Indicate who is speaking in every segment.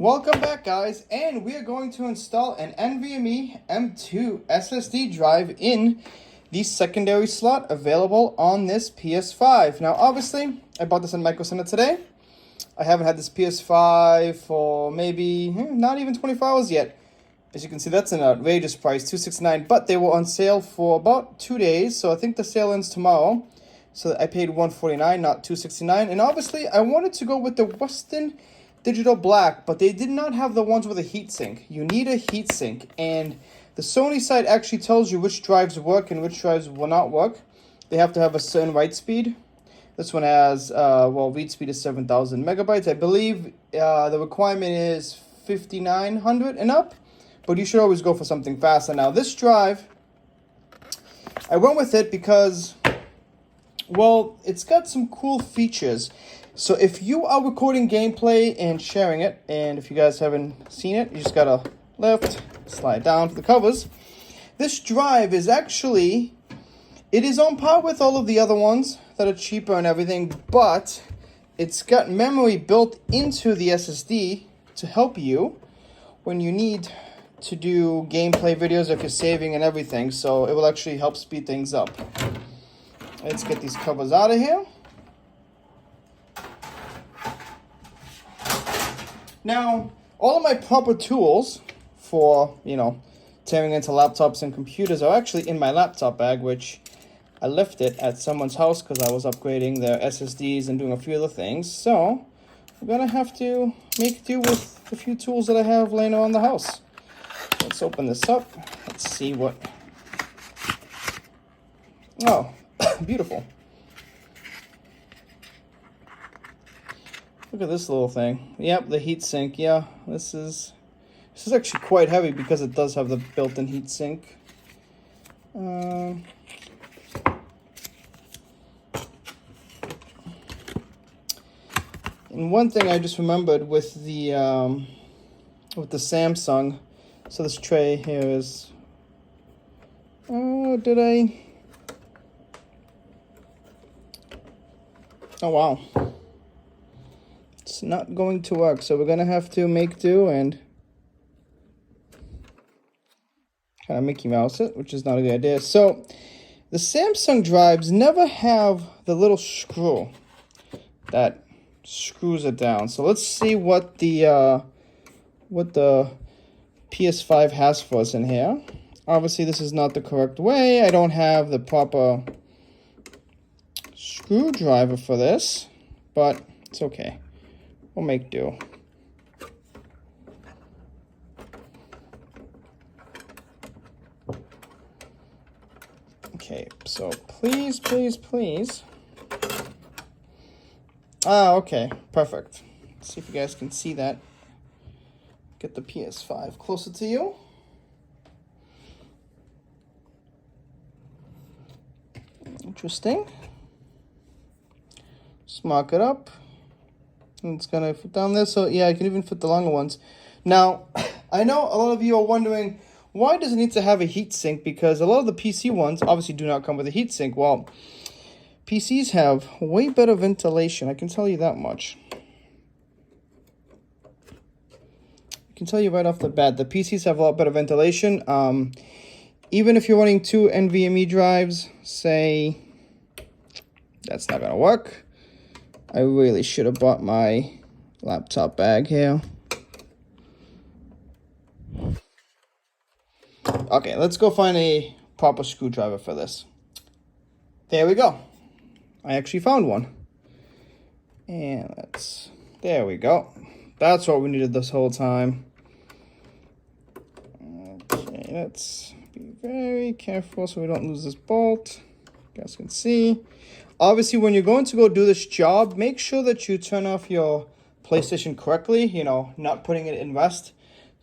Speaker 1: Welcome back, guys, and we are going to install an NVMe M.2 SSD drive in the secondary slot available on this PS5. Now, obviously, I bought this in Micro Center today. I haven't had this PS5 for maybe not even 24 hours yet. As you can see, that's an outrageous price, $269, but they were on sale for about 2 days, so I think the sale ends tomorrow. So I paid $149, not $269, and obviously, I wanted to go with the Western Digital Black, but they did not have the ones with a heatsink. You need a heatsink, and the Sony site actually tells you which drives work and which drives will not work. They have to have a certain write speed. This one has, read speed is 7,000 megabytes. I believe the requirement is 5,900 and up, but you should always go for something faster. Now, this drive, I went with it because, well, it's got some cool features. So if you are recording gameplay and sharing it, and if you guys haven't seen it, you just gotta lift, slide down for the covers. This drive is actually, it is on par with all of the other ones that are cheaper and everything, but it's got memory built into the SSD to help you when you need to do gameplay videos if you're saving and everything. So it will actually help speed things up. Let's get these covers out of here. Now, all of my proper tools for, tearing into laptops and computers are actually in my laptop bag, which I left it at someone's house because I was upgrading their SSDs and doing a few other things. So, I'm going to have to make do with the few tools that I have laying around the house. Let's open this up. Let's see what... Oh, beautiful. Look at this little thing. Yep, the heatsink. Yeah, this is actually quite heavy because it does have the built-in heatsink. And one thing I just remembered with the Samsung. So this tray here is. Oh, did I? Oh wow. It's not going to work, so we're gonna have to make do and kind of Mickey Mouse it, which is not a good idea. So the Samsung drives never have the little screw that screws it down. So let's see what the PS5 has for us in here. Obviously, this is not the correct way. I don't have the proper screwdriver for this, but it's okay. We'll make do. Okay, so please. Ah, okay, perfect. Let's see if you guys can see that. Get the PS5 closer to you. Interesting. Just mark it up. And it's gonna fit down there, so yeah, I can even fit the longer ones. Now, I know a lot of you are wondering, why does it need to have a heatsink? Because a lot of the PC ones obviously do not come with a heatsink. Well, PCs have way better ventilation, I can tell you that much. I can tell you right off the bat, the PCs have a lot better ventilation. Even if you're running 2 NVMe drives, say, that's not gonna work. I really should have bought my laptop bag here. Okay, let's go find a proper screwdriver for this. There we go. I actually found one. And there we go. That's what we needed this whole time. Okay, let's be very careful so we don't lose this bolt. You guys can see. Obviously, when you're going to go do this job, make sure that you turn off your PlayStation correctly, not putting it in rest.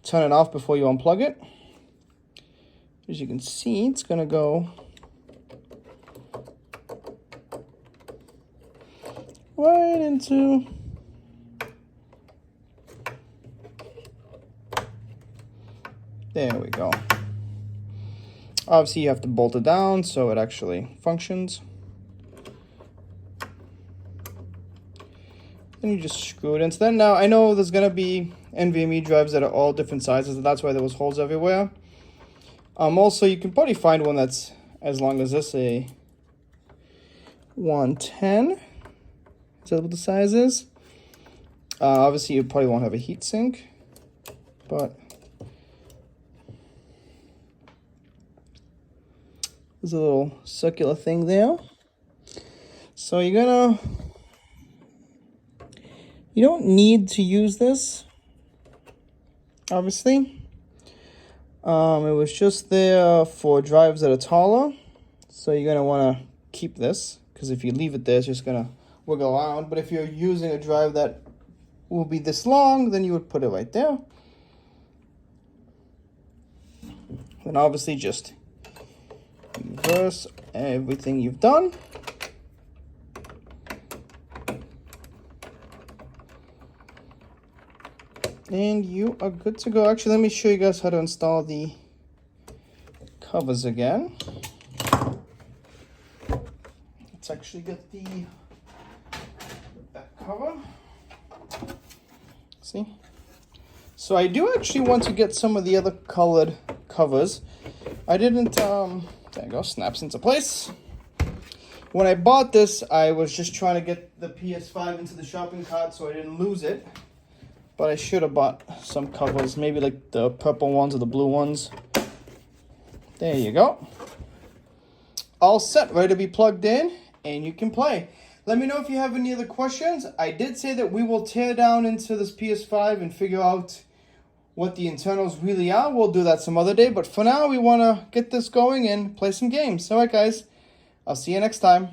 Speaker 1: Turn it off before you unplug it. As you can see, it's going to go right into... There we go. Obviously, you have to bolt it down so it actually functions. Then you just screw it into that. Now, I know there's going to be NVMe drives that are all different sizes, and that's why there was holes everywhere. Also, you can probably find one that's as long as this, a 110. Is that what the size is? Obviously, you probably won't have a heatsink, but there's a little circular thing there. So you don't need to use this, obviously. It was just there for drives that are taller. So you're gonna wanna keep this, because if you leave it there, it's just gonna wiggle around. But if you're using a drive that will be this long, then you would put it right there. Then obviously just reverse everything you've done. And you are good to go. Actually, let me show you guys how to install the covers again. Let's actually get the back cover. See? So I do actually want to get some of the other colored covers. I didn't, there you go, snaps into place. When I bought this, I was just trying to get the PS5 into the shopping cart so I didn't lose it. But I should have bought some covers, maybe like the purple ones or the blue ones. There you go. All set, ready to be plugged in, and you can play. Let me know if you have any other questions. I did say that we will tear down into this PS5 and figure out what the internals really are. We'll do that some other day, but for now, we want to get this going and play some games. All right, guys, I'll see you next time.